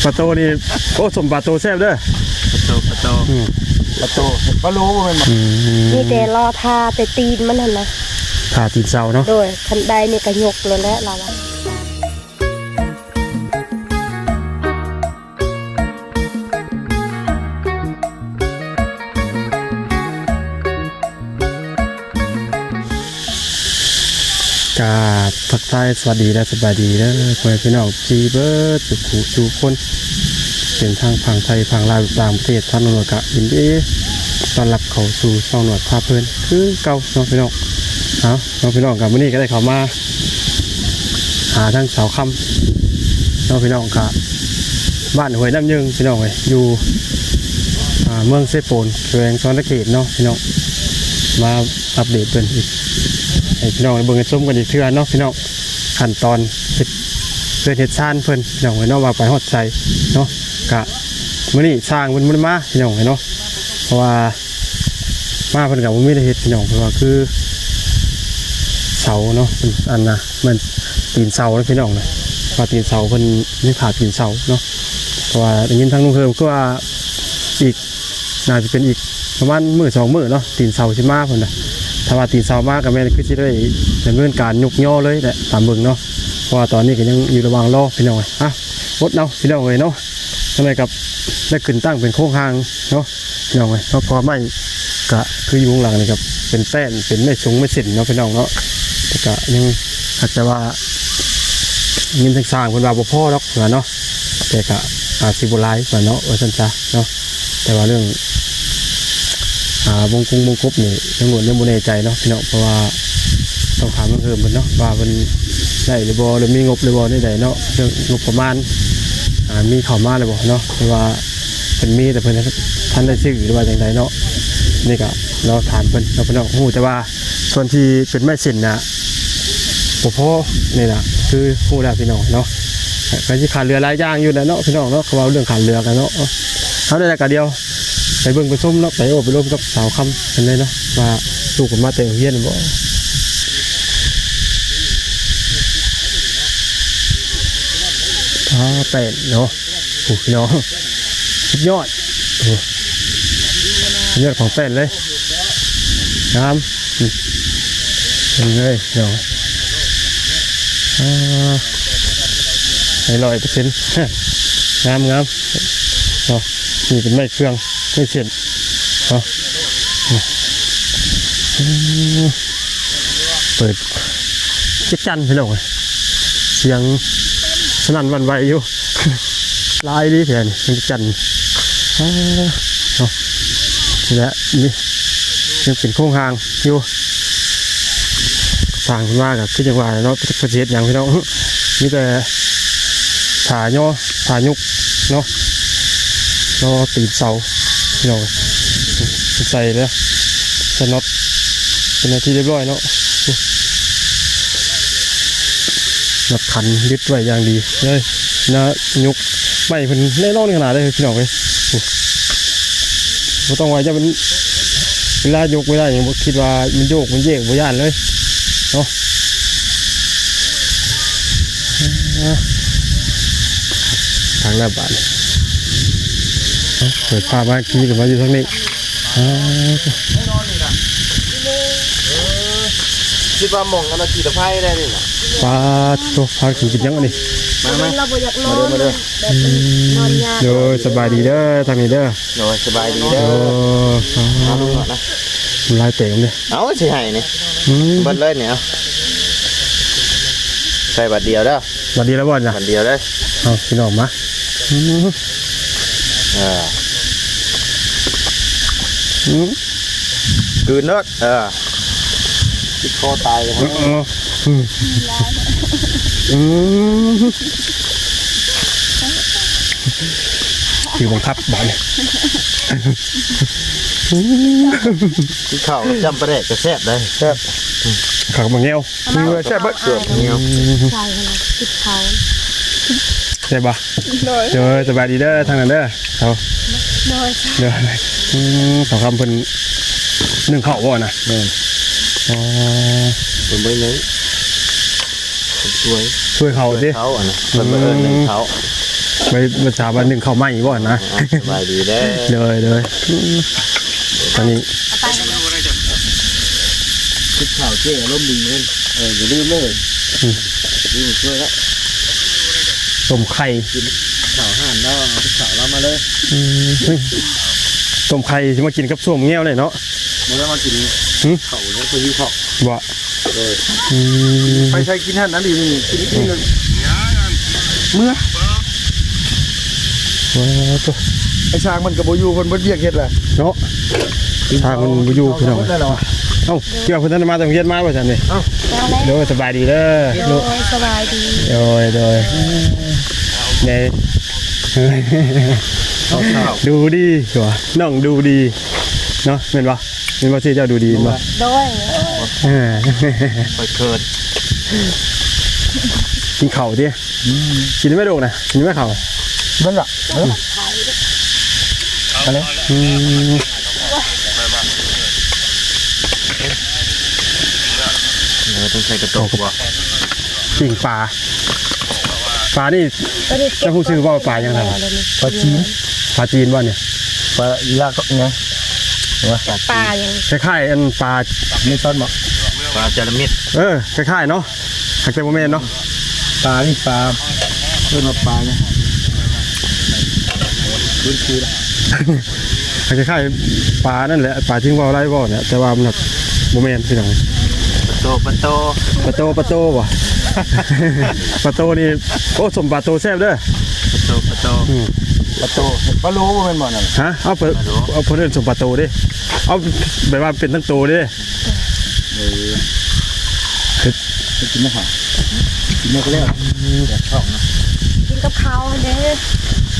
ปลาโตนี่โอ้สมปลาโตแซ่บเด้อปลาโตปลาโลมันนี่แต่รอทาแต่ตีนมันนั่นนะทาตีนเสาเนาะโดยคันใดนี่ก็ยกเลยแหละเรากาทักทายสวัสดีและสบายดีเด้อพ่อแม่พี่น้องจีเบิร์ดทุกคนเป็นทางฝั่งไทยฝั่งลาวต่างประเทศท่านนวกะยินดีต้อนรับเข้าสู่ช่องหนวดพาเพลินคือเก่าน้องพี่น้องน้องพี่น้องกับวันนี้ก็ได้เข้ามาหาทั้งเสาค่ำน้องพี่น้องกับบ้านห้วยน้ำยึงพี่น้องเลยอยู่เมืองเซโปนแขวงซอนตะเกียบเนาะพี่น้องมาอัปเดตเป็นอีกให้พี่น้องเบิ่งกันชมกันอีกเทื่อเนาะพี่น้องขั้นตอนเฮ็ดเพื่อเฮ็ดซ่านเพิ่นพี่น้องไว้เนาะว่าไปฮอดใส่เนาะกะมื้อนี้สร้างเพิ่นบ่ได้มาพี่น้องเนาะเพราะว่ามาเพิ่นก็บ่มีได้เฮ็ดพี่น้องเพราะว่าคือเสาเนาะอันน่ะมันตีนเสาเนาะพี่น้องนะว่าตีนเสาเพิ่นมีขาตีนเสาเนาะเพราะว่าได้ยินทางลุงเพิ่มก็ว่าอีกน่าจะเป็นอีกประมาณมื้อ2มื้อเนาะตีนเสาสิมาเพิ่นน่ะถ้าว่าตีนเสามากกับแม่คือสิได้ดำเนินการยกย่อเลยแหละตามเบิ่งเนาะเพราะว่าตอนนี้ก็ยังอยู่ระหว่างรอพี่น้องวดเนาะพี่น้องเนาะทำไมกับได้ขึ้นตั้งเป็นโค้งหางเนาะพี่น้องเพราะพอไม่กะคืออยู่ข้างหลังนี่ครับเป็นแป้นเป็นไม่ชงไม่เส้นเนาะพี่น้องเนาะแต่กะยังอาจจะว่าเงินสร้างคนว่าบ่พอหรอกเนาะแต่กะอาจสิบ่หลายเนาะว่าซั่นซะเนาะแต่ว่าเรื่องวงกบนี่ตำรวจยังบ่แน่ใจเนาะพี่น้องเพราะว่าต้องถามเพิ่มเนาะว่ามันได้หรือบ่หรือมีงบหรือบ่ได้เนาะเรื่องงบประมาณมีเข้ามาหรือบ่เนาะหรือว่าเป็นมีแต่เพิ่นท่านได้ซื้อหรือว่าจังไดเนาะนี่ก็เราถามเพิ่นเราพี่น้องฮู้แต่ว่าส่วนที่เป็นไม้เส้นน่ะบ่พอนี่ล่ะคือฮู้แล้วพี่น้องเนาะก็สิขาดเรือหลายอย่างอยู่นะเนาะพี่น้องเนาะเขาว่าเรื่องขาดเรือกันเนาะเฮาได้แต่กะเดียวไปเบิ่งไปส้มเนาะไปโอบไปร่วมกับสาวคำกันเลยเนาะว่าลูกผมมาแต่เฮียนบ่เป็ดเนาะโอ้พี่น้องสุดยอดยอดของเป็ดเลยงามเป็นเลยเนาะ100%งามเนาะนี่เป็นไม้เครื่องไม่เสร็จเปิดจักจันพี่น้องเสียงสนั่นวันไหวอยู่ลายดีแผ่นจักจันนี่แหละนี่ยังเป็นโค้งหางอยู่สร้างขึ้นมากับขึ้นจังหวะเนาะประเทศอย่างพี่น้องนี่แต่ถาย่อถายุกเนาะก็ตีนเสาพี่น้องใส่แล้วใส่น็อตเป็นนาทีเรียบร้อยเนาะนับขันยึดไว้อย่างดีเลยนะยุกไม่เป็นแน่นอนขนาดเลยพี่น้องเลยไม่ต้องไว้จะเป็นเวลายกไม่ได้ยังคิดว่ามันโยกมันเยกบ่ย่านเลยเนาะทางหน้าบ้านเปิดผ้ามาขี่กันมาอยู่ทางนี้คิดว่ามองกันมาขี่ตะไคร้ได้นี่นะปลาตัวพาขี่กินยังไงนี่มาเราบ่อยากนอนมาเด้อนอนยากโดยสบายดีเด้อทางนี้เด้อโดยสบายดีเด้อเอาลูกนะลายเต๋อเนี่ยเอาสิให้นี่บัดเลยเนี่ยใส่บัดเดียวเด้อบัดเดียวแล้วบ่จ้ะบัดเดียวเลยเอาพี่น้องมาคืนเนอะติดคอตายเลยคือบังคับบ้านที่เข่าจำประเด็กจะแซ่บได้แซ่บขับบางเงี้ยวคือแซ่บเบิดเกือบเงี้ยวใช่ค่ะติดเขาใช่ปะเดี๋ยวสบายดีเด้อทางนั้นเด้อเขาเดี๋ยวสองคำเป็นนึ่งข้าวบ่นะเป็นใบเนื้อช่วยเขาดิเขาอ่ะนะเป็นใบเอิญหนึ่งเขา ไปถามว่า1เข้าใหม่บ่นะ สบายดีเด้อ เลยตอนนี้ คิดข่าวเจ๊ร่มดีเลยอย่าลืมเลยลืมช่วยแล้ว ต้มไข่ ข่าวห่านแล้วเอาข่าวเรามาเลย ต้มไข่สิมากินกับส้มแง้วเลยเนาะ มาแล้วมากินข่าวแล้วไปยิ้วข่าว บ่ ไปใช้กินห่านนั้นดีนี่กินเลยเมื่อ ว้าวตัว ไอ้ช้างมันกับโบยูคนบดเบียกเฮ็ดแหละ เนาะทางมันบ่อยู่พี่น้อง ได้หรอ เอ้าเกี่ยวเพิ่นมาแต่โรงเรียนมาว่าซั่นนี่ แล้ว โดยสบายดีเด้อ โดยสบายดี โดยเนี่ย ดูดีหัวน้องดูดีเนาะเป็นปะเป็นปะที่เจ้าดูดีปะ โดย ไปเกิด กินเข่าดิกินไม่โดกนะกินไม่เข่า เบิ้ลล่ะอะไรต้องใส่กระโตกว่ะ ปิ่งปลานี่เจ้าผู้ซื้อว่าปลายังไง ปลาจีน ปลาจีนว่าเนี่ย ปลาลากไง ปลายัง คล้ายๆอันปลา ไม่ต้นหรอกปลาจาระเม็ด คล้ายๆเนาะหักแต่โมเมนเนาะ ปลานี่ปลาเพื่อนมาปลาเนี่ยพื้นที่ละ คล้ายๆปลานั่นแหละปลาทิ้งว่าไรว่าเนี่ยแต่ว่ามันแบบโมเมนพี่น้อง ปลาโต ปลาโตว่ะ ปลาโตนี่โอ้สมปลาโตแซ่บเด้อ ปลาโตปลาโลว่าเป็นบ่อนั่น ฮะเอาเพิ่นสมปลาโตดิเอาแบบว่าเป็นทั้งโตดิ กินไม่หอกินไม่ก็แล้วแต่ช่องนะ กินกับเขาเด้อ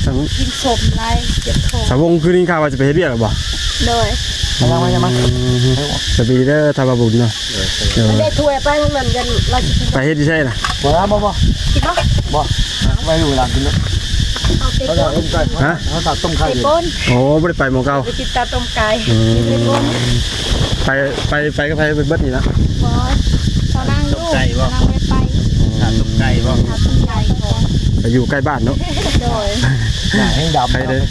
ทั้ง กินสมไรเจ็บท้อง สาวงคือนี่ข่าวว่าจะไปเฮ็ดเรียกหรือบ่ โดย มา สบีเด้อทาบาบุญเนาะ มันได้ถ้วยไปทั้งนั้นกันเราจะกิน ไปเฮ็ดที่ใช่น่ะ บ่บ่ กินปะ บ่ไม่อยู่หลังกินแล้ว เอาเตะ เขา ก้น ต้มไก่เขาตัดต้มไข่ เตะก้น โอ้บ่ได้ไปหมู่เก่า ไปกินตาต้มไก่กินเตะก้น ไปก็ไปเบิดนี่นะ บอสตอนนั่งอยู่นั่งไม่ไป ตัดต้มไก่บ่ ตาต้มไก่ก่อน ไปอยู่ใกล้บ้านเนาะ โดย ให้ดำ ไปเด้อ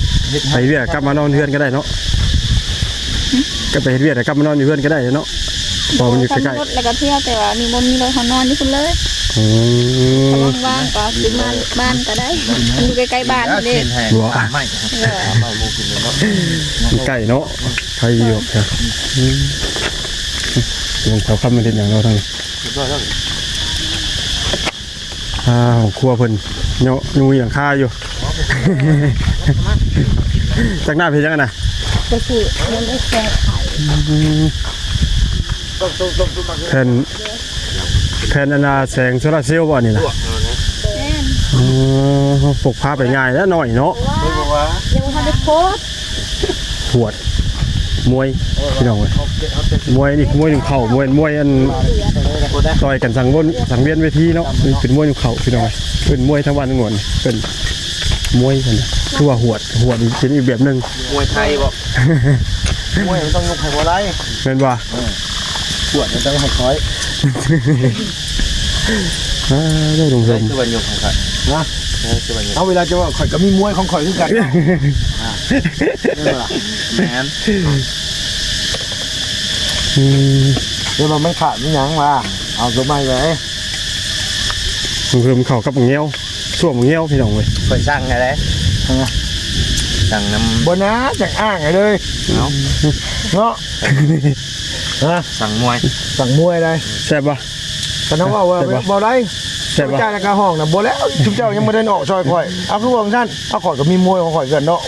ไปเวียกกลับมานอนเฮือนก็ได้เนาะก็ไปเฮ็ดเวียกกลับมานอนอยู่เฮือนก็ได้เนาะพอมันอยู่ใกล้ รถแล้วก็เที่ยวแต่ว่ามีบ่มีรถเขานอนอยู่พุ่นเลย ๆอืม ว่างๆก็ซื้อมาบ้านก็ได้มันอยู่ใกล้ๆบ้านนี่เด้ บ่ ไม่ไม่มูกินเนาะ ใกล้เนาะใครอยู่ครับลงเขาคำมันเป็นอย่างเราทั้งนี้ของครัวเพิ่นเนาะยุยหลังคาอยู่ จากหน้าเพจยังไงนะ ก็คือยังได้แซ่บไข่ แผ่นอนาแสงโซลาร์เซลล์บ่นี่นะปกพาไปง่ายแล้วหน่อยเนาะ ยังไม่ทันได้โพสต์ หวดมวยพี่น้องเว้ยมวยนี่มวยหนึ่งเข่ามวยอันต่อยกันสังเวียนเวทีเนาะนี่เป็นมวยหนึ่งเข่าพี่น้องเว้ยเป็นมวยทั้งวันทั้งวันเป็นมวยกันคือว่าหวดเป็นอีกแบบหนึง มวยไทยบ่มวยมันต้องยกไข่บ่ไร เป็นว่า ขวดมันต้องให้คอย ได้ลงสม คือวันยกของข่อยนะเอาเวลาจะว่าข่อยก็มีมวยของข่อยคือกันแมนเดี๋ยวมันไม่ขาดไม่ยั้งมาเอาสมัยไป ลงสมเข่ากับเงี้ยวส่วมเงี้ยวพี่น้องเว้ย ข่อยสั่งไงเลยสั่งน้ำบนนะจากอ้างไงเลยเนาะสั่งมวยเลย แซ่บปะ แต่น้องว่าบ่ได้ แซ่บปะ จ่ายราคาห้องนะบ่แล้วจุ๊บเจ้ายังไม่ได้ออกซอยข่อยเอาคือว่าท่านเอาข่อยก็มีมวยของข่อยกันเนาะ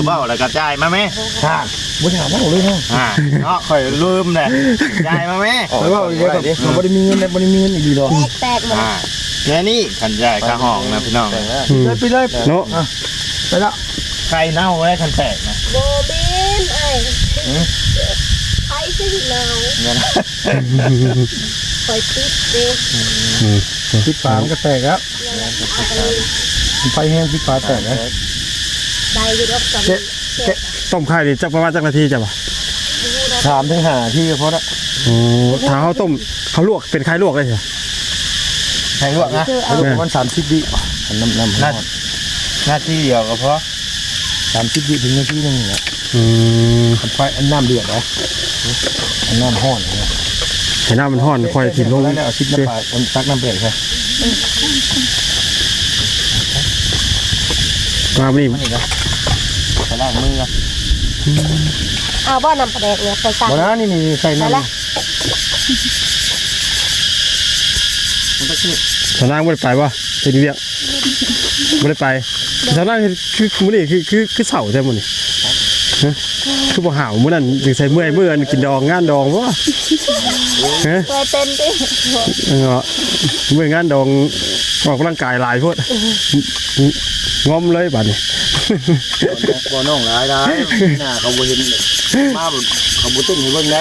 เบ้าแล้วกระจายมาไหม ฮะบ่ถามว่าเลยเนาะ เนาะข่อยลืมเลยจายมาไหม แต่ว่าเดี๋ยวก็บ่ได้มีเงินบ่ได้มีเงินอีกดีดอก แตกหมด เนี่ยนี่ขันจายข้าห้องนะพี่น้อง ไปเลย เนาะ ไปแล้ว ใครเน่าได้ขันแตกนะ โบบินไอ้ไข่ที่เรา เนี่ยนะ คอยติดเด็ก ปิดฝามันก็แตกแล้วไฟแห้งปิดฝาแตกแล้ว ได้อยู่ดอกสัน ต้มไข่นี่จักประมาณจักนาทีจ้ะปะ 3 ถึง 5 ที่ก็พอละ โอ้ถ้าเขาต้มเขาลวกเป็นไข่ลวกเลยเหรอ ไข่ลวกนะไข่ลวกประมาณ30 วิน้ำ น่า หน้าที่เดียวก็พอ 30 วิถึงนาทีนึงเนี่ย อันไฟอันน้ำเดือดนะอันน้ำห้อนนะ ให้น้ำมันร้อนค่อยถิ่มลง แล้วเนี่ยเอาชิดน้ำปลาอันตักน้ำเปรี้ยวใช่ มาบ่นี่ มันอีกแล้วไปล้างมือก่อน เอาบ่น้ำปลาแดกเนี่ยใส่สั่ง บ่นะนี่ใส่ ไป น้ำ ละ มันก็คือ สนางบ่ได้ไปบ่เป็นเวียงบ่ได้ไปสนางคือมื้อนี้คือเสาใช่มื้อนี้ฮะคือบ่หาวมื้อนั้นจึงใส่เมื่อยมื้ออันกินดองงานดองบ่ฮะ เคยเป็นดิ เนาะเมื่องานดองออกกำลังกายหลายโพดงอมเลยบัดนี้ บ่น้องหลายได้หน้าเขาบ่เห็นมาแบบเขาบ่เต้นให้เบิ่งได้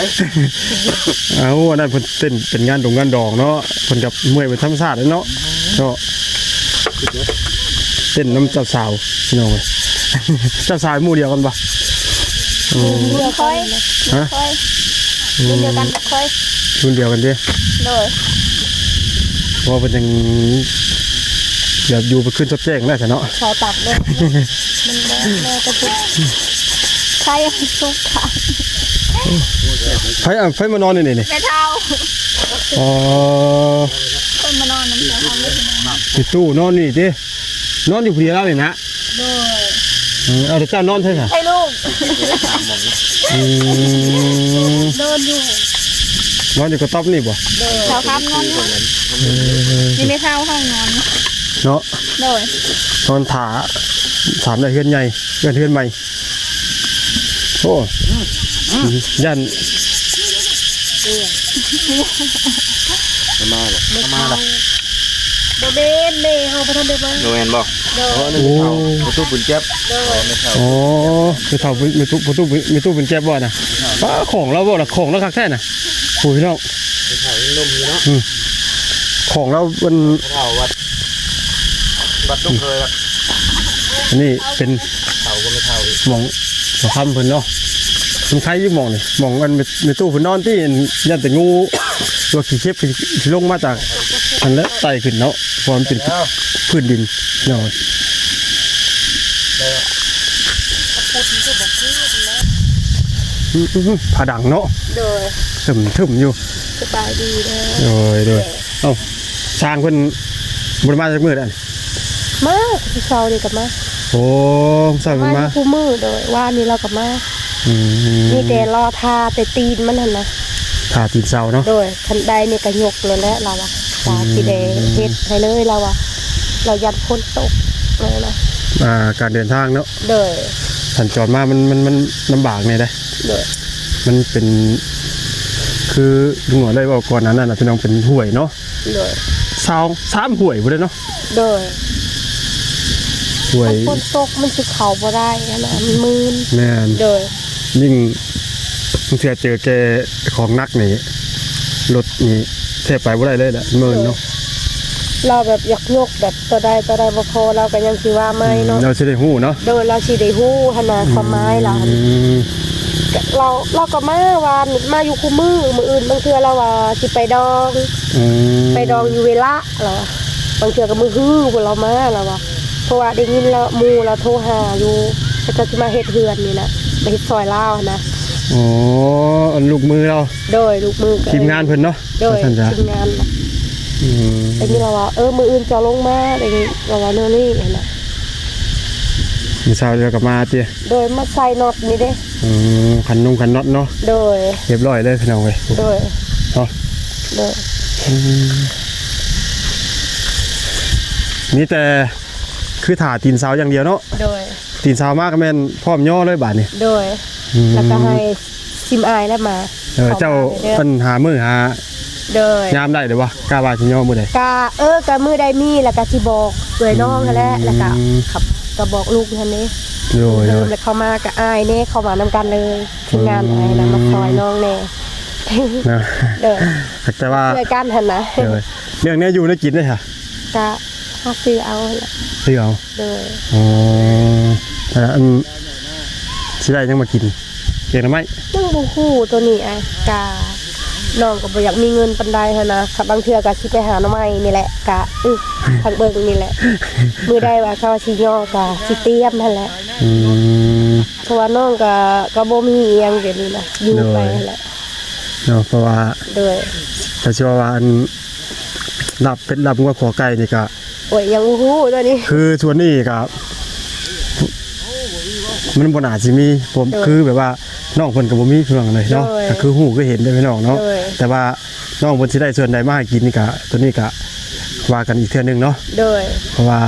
เอาอันนั้นเพิ่นเต้นเป็นงานดองเนาะเพิ่นกับเมื่อยเป็นธรรมชาติเนาะเนาะเต้นน้ำเจ้าสาวพี่น้องเอ้ย เจ้าสาวหมู่เดียวกันปะ เดี๋ยวค่อย ฮะ ค่อยเดียวกันค่อย รุ่นเดียวกันเด้ โดย เพราะว่าเพิ่นยังแบบอยู่ไปขึ้นชอบแจ้งได้ซะเนาะ ชายปากเลยมันแม่กระปุกใช่สุกค่ะ ไฟมานอนนี่นี่ แม่เท่า อ๋อ คนมานอนน้ำเสียงทำเลย มีตู้นอนนี่ตินอนอยู่ผู้เดียวแล้วนี่นะ โดย เอาแต่เจ้านอนใช่ค่ะ ให้ลูก อืม โดนอยู่ นอนอยู่กระต๊อบนี่บ่ เท้าครับนอนอยู่นี่ไม่เท่าห้องนอน เนาะ โดย นอนถามได้เฮือนใหญ่เฮือนใหม่โอ้ยัน มาหรอ มาละ โดเบนเมย์เฮาบ่ทันได้มา ดูเห็นบ่ เพราะนั่นเป็นเขาประตูปุ่นแก๊บไม่เข้า อ๋อคือเท่ามีตู้เป็นแจ๊บบ่น่ะป้าของเราบ่ล่ะของเราคักแท้น่ะโอ้ยน้อง เข้าลมอยู่เนาะ ของเราเป็น เข้าวัดลูกเคยวัด อันนี้เป็น เข้าก็ไม่เข้าอีก หม่องสำคัญเพิ่นเนาะมันใครอยู่หม่องนี่หม่องอันในตู้เพิ่นนอนที่ยันแต่งูตัวขี้เข็บที่ลงมาจากอันแล้วไต่ขึ้นเนาะเพราะมันเป็นพื้นดินเนาะผาดังเนาะ โดย ถึมอยู่ สบายดีเด้อ โดยเอ้าช้างเพิ่นบ่ได้มาจากมื้อนั่น มาพี่เช้านี่ก็มา โอ้สาวเพิ่นมา คู่มือโดยว่านี่เราก็มา อืม มีแต่รอทาแต่ตีนมันหั่นนะ ผ่าตีนเสาเนาะ โดยคันใดนี่ก็ยกเลยแหละเราอะตาสิได้เฮ็ดให้เลยเราอะเรายันพ้นตกเลยนะ การเดินทางเนาะ โดย สัญจรมามันลำบากเนี่ยได้ โดย มันเป็นคือลุงหน่อยเลยบอกก่อนนั้นน่ะพี่น้องเป็นห่วยเนาะ โดย 3ห่วยบ่ได้เนาะ โดย ห่วย พ้นตกมันสิเข้าบ่ได้นะมันมืน แม่น โดย ยิ่งเสียเจอแกของนักนี่รถนี่แทบไปบ่ได้เลยแหละเมินเนาะ เราแบบอยากยกแบบตัวใดบ่พอเราก็ยังสิว่าไม่เนาะ เราสิได้ฮู้เนาะ โดยเราสิได้ฮู้ขนาดความหมายเรา อืม เราก็มาอยู่คู่มืออื่นบางเทื่อเราว่าสิไปดอง อืม ไปดองอยู่เวลาเหรอบางเทื่อก็มือฮื้อพวกเรามาแล้วว่าเพราะว่าได้ยินแล้วหมู่เราโทรหาอยู่ก็จะมาเฮ็ดเฮือนนี่นะไปเฮ็ดซอยลาวนะ อ๋ออันลูกมือเรา โดยลูกมือก็ ทีมงานเพิ่นเนาะ โดย ท่านจ้ะ ทีมงานน่ะ อืม ได้ยินเราว่ามืออื่นจะลงมาได้ยินเราว่าเนื้อนี่นะ มีสาวเดียวกับมาเตี้ย โดยมาใส่น็อตนี่เด้ ขันน็อตเนาะ โดย เรียบร้อยเลยพี่น้องเว้ย โดย เนาะ โดย นี่แต่คือถ่าตีนเสาอย่างเดียวเนาะ โดย ตีนเสามากก็แม่นพร้อมย่อเลยบาดนี่ โดยแล้วก็ให้ซิมอายแล้วมา เจ้า เด้อ เพิ่นหามือหา โดย ยามได้เด้อวะกล้าว่าสิย่อมื้อใด กะกะมือได้มีแล้วก็สิบอกเอื้อยน้องนั่นแหละแล้วก็ขับก็บอกลูกท่านนี้ โดย เริ่มแล้วเข้ามาก็อายเน่เข้ามานำกันเลยทีมงานอายนะมาคอยน้องแน่ นะ เด้อ แต่ว่า ช่วยกันหั่นนะ เรื่องนี้อยู่ในกินได้ค่ะ ก็หาซื้อเอาล่ะ ซื้อเอา เด้อ อ๋ออันสิได้ยังมากินเกียงหน่อไม้ ยังบ่ฮู้ตัวนี้อ่ะกะ น้องก็บ่อยากมีเงินปานใดหันนะบางเทื่อก็สิไปหาหน่อไม้นี่แหละกะทางเบิ่งนี่แหละมื้อใดว่าเขาสิย่อก็สิเตรียมนั่นแหละ อืม เพราะว่าน้องก็บ่มีอีหยังเดี๋ยวนี้นะอยู่ไปนั่นแหละ เนาะเพราะว่า โดย แต่เชื่อว่าอันรับเป็นรับงัวขอไก่นี่ก็ โอ้ยยังบ่ฮู้ตัวนี้ คือส่วนนี้ก็มันบ่น่าสิมีผมคือแบบว่าน้องเพิ่นก็บ่มีเรื่องเลยเนาะก็คือฮู้ก็เห็นได้พี่น้องเนาะแต่ว่าน้องเพิ่นสิได้ส่วนใดมาให้กินนี่ก็ตัวนี้ก็ว่ากันอีกเทื่อนึงเนาะ โดย เพราะว่า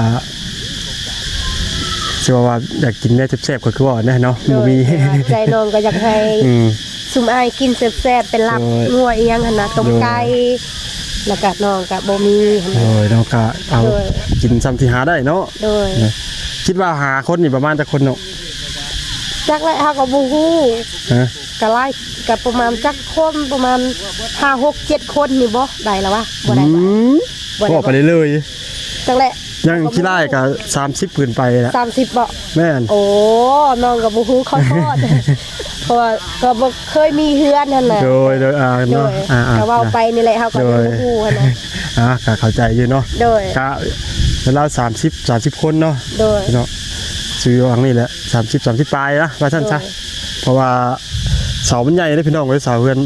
สิว่าอยากกินแน่แซ่บๆก็คือว่าแน่เนาะบ่มี ใจน้องก็อยากให้ อืม ซุมอ้ายกินแซ่บๆเป็นลาบ โดย งัวอีหยังหั่นน่ะต้มไก่แล้วก็น้องก็บ่มีหั่น โด น่ะ ยเนาะก็เอา โดย กินซ้ำที่หาได้เนาะ โดย คิดว่าหาคนนี่ประมาณจักคนเนาะ จักแหละเฮาก็บ่ฮู้ ฮะ ก็หลายก็ประมาณจักคนประมาณ5 6 7คนนี่บ่ได้แล้ววะบ่ได้ อื บ่ ม ได้ บอกไปเลย จักแหละ ยังขี้ไล่ก็30พื้นไปละ 30บ่ แม่น โอ้น้องก็บ่ฮู้ขอโทษ เพราะว่าก็บ่เคยมีเฮือนนั่นน่ะ โดยโดย โด เนาะ ย ๆ ก็เว้าไปนี่แหละเฮาก็ยังบ่ฮู้หั่นน่ะ ก็เข้าใจอยู่เนาะ โดย ก็แล้ว30คนเนาะ โดย เนาะซื้อวางนี่แหละ30ปลายนะว่าซั่นซะ โดย เพราะว่าเสามันใหญ่เด้อพี่น้องเอ้ยเสาเฮือน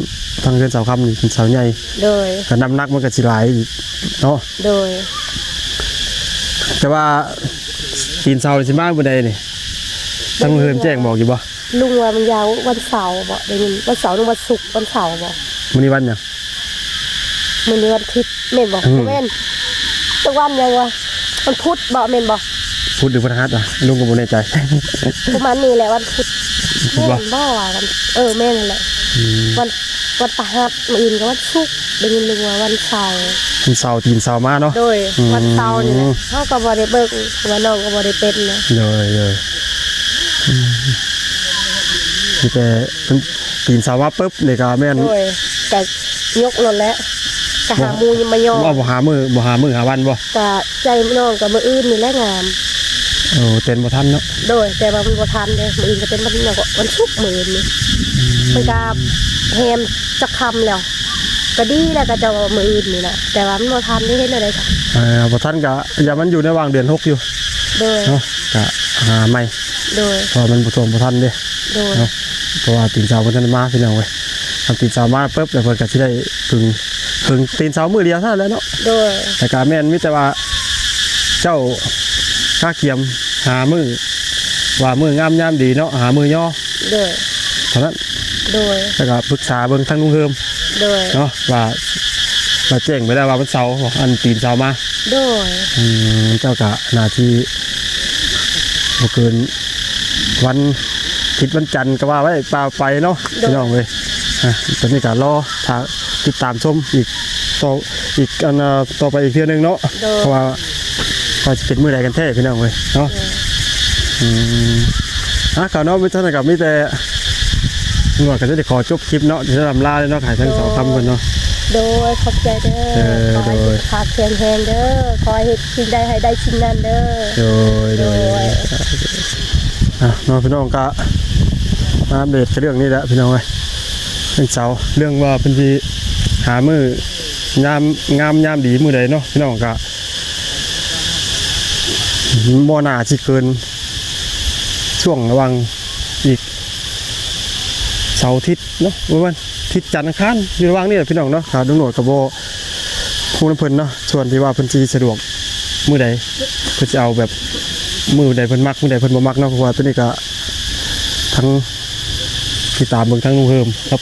ทางเฮือนเสาคำนี่เป็นเสาใหญ่ โดย ก็น้ำหนักมันก็สิหลายอีกเนาะ โดย แต่ว่าตีนเสานี่สิมาบ่ได้นี่ทางเฮือนแจ้งบอกอยู่บ่ ลุงว่ามันยาววันเสาร์บ่ได้ยินวันเสาร์หรือวันศุกร์วันเสาร์บ่ มื้อนี้วันหยัง มื้อนี้วันอาทิตย์แม่นบ่ อืม แม่นจักวันยังวะวันพุธบ่แม่นบ่ พุธหรือพฤหัสอ่ะลุงก็บ่แน่ใจ ประมาณนี้แหละวันพุธ พุธ แม่ บ่ นบ่ว่ากันแม่นนั่นแหละวันพฤหัสมื้ออื่นก็วันศุกร์ได้ยินลุงว่าวันเสาร์ วันเสาร์ตีนเสามาเนาะ โดย อืม วันเสาร์นี่แหละเฮาก็บ่ได้เบิกเพราะว่าน้องก็บ่ได้เป็นนะ เลยนี่แต่ตีนเสามาปุ๊บนี่ก็แม่น โดยก็ยกรถแล้วก็หาหมู่ยังมายอม ว่าบ่หามือหาวันบ่ ก็ใจน้องก็มื้ออื่นนี่แหละงาม โอ้เต้นบ่ทันเนาะ โดยแต่ว่ามันบ่ทันเด้มื้ออื่นก็เป็นวันนี้ก็วันศุกร์มื้ออื่นนี่มันก็แฮมจักคำแล้วก็ดีแล้วก็จะว่ามื้ออื่นนี่น่ะแต่ว่ามันบ่ทันได้เฮ็ดได้ค่ะ บ่ทันก็อย่ามันอยู่ในวางเดือน6อยู่ โดย เนาะก็หาใหม่ โดย เพราะมันบ่ทนบ่ทันเด้ โดย เนาะเพราะว่าตีนเสาบ่ทันมาพี่น้องเว้ยทำตีนเสามาปุ๊บแล้วเพิ่นก็สิได้พึ่งตีนเสามื้อเดียวเท่านั้นแหละเนาะ โดย แต่ก็แม่นมีแต่ว่าเจ้าค่าเกียมหามือว่ามืองามยามดีเนาะหามือย่อ โดย เท่านั้น โดย แล้วก็ปรึกษาเบิ่งทางลุงเฮิม โดย เนาะว่าแจ้งไปได้ว่าวันเสาร์บอกอันตีนเสาร์มา โดย เจ้าก็หน้าที่บ่เกินวันคิดวันจันทร์ก็ว่าไว้เปล่าไปเนาะพี่น้องเว้ยตอนนี้ก็รอถ้าติดตามชมอีกอันต่อไปอีกเทื่อนึงเนาะ โดย เพราะว่าก็จะเป็นมื้อใดกันแท้พี่น้องเว้ยเนาะข่าวเนาะไม่เท่านั้นกับมีแต่หน่วยก็จะได้ขอจบคลิปเนาะจะลำลาเลยเนาะขายทั้งสองคำกันเนาะ โดยขอบใจเด้อขอให้ โดย สุขภาพแข็งแรงเด้อขอให้เฮ็ดสิ่งใดให้ได้สิ่งนั้นเด้อ โดยน้องพี่น้องก็มาอัปเดตเรื่องนี้แหละพี่น้องเว้ยเรื่องเสาเรื่องว่าเป็นที่หามืองามดีมือใดเนาะพี่น้องก็บ่น่าสิเกินช่วงระหวังอีกเสาร์อาทิตย์เนาะวันอาทิตย์จันทร์อังคารอยู่ระหว่างนี้แหละพี่น้องเนาะข่าวตำรวจกับโบผู้นำเพิ่นเนาะส่วนที่ว่าเพิ่นสิสะดวกมื้อใดเพิ่นจะเอาแบบมื้อใดเพิ่นมักมื้อใดเพิ่นบ่มักเนาะเพราะว่าตัวนี้ก็ทั้งติดตามเบิ่งทั้งลุงเฮิมครับ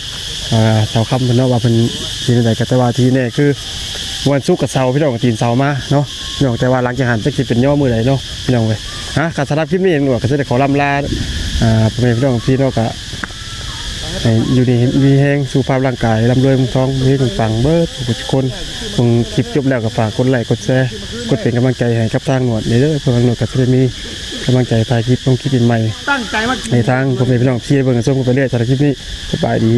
เสาค่ำเพิ่นเนาะว่าเพิ่นสิได้ก็แต่ว่าที่แน่คือวันศุกร์กับเสาร์พี่น้องก็ตีนเสาร์มาเนาะพี่น้องแต่ว่าหลังจากหันจะคิดเป็นย่อมื้อใดเนาะพี่น้องเว้ยการสำหรับคลิปนี้ตำรวจก็จะได้ขอลำลาพ่อแม่พี่น้องพี่น้องก็ให้อยู่ดีมีแห้งสุขภาพร่างกายร่ำรวยมุ่งท้องมีต่างๆเบิดทุกคนคงคลิปจบแล้วก็ฝากกดไลค์กดแชร์กดเป็นกำลังใจให้กับทางหนวดเด้อเพื่อทางหนวดก็จะได้มีกำลังใจถ่ายคลิปลงคลิปใหม่ในทางพ่อแม่พี่น้องที่เบิ่งกันชมกันไปเรื่อยสำหรับคลิปนี้สบายดี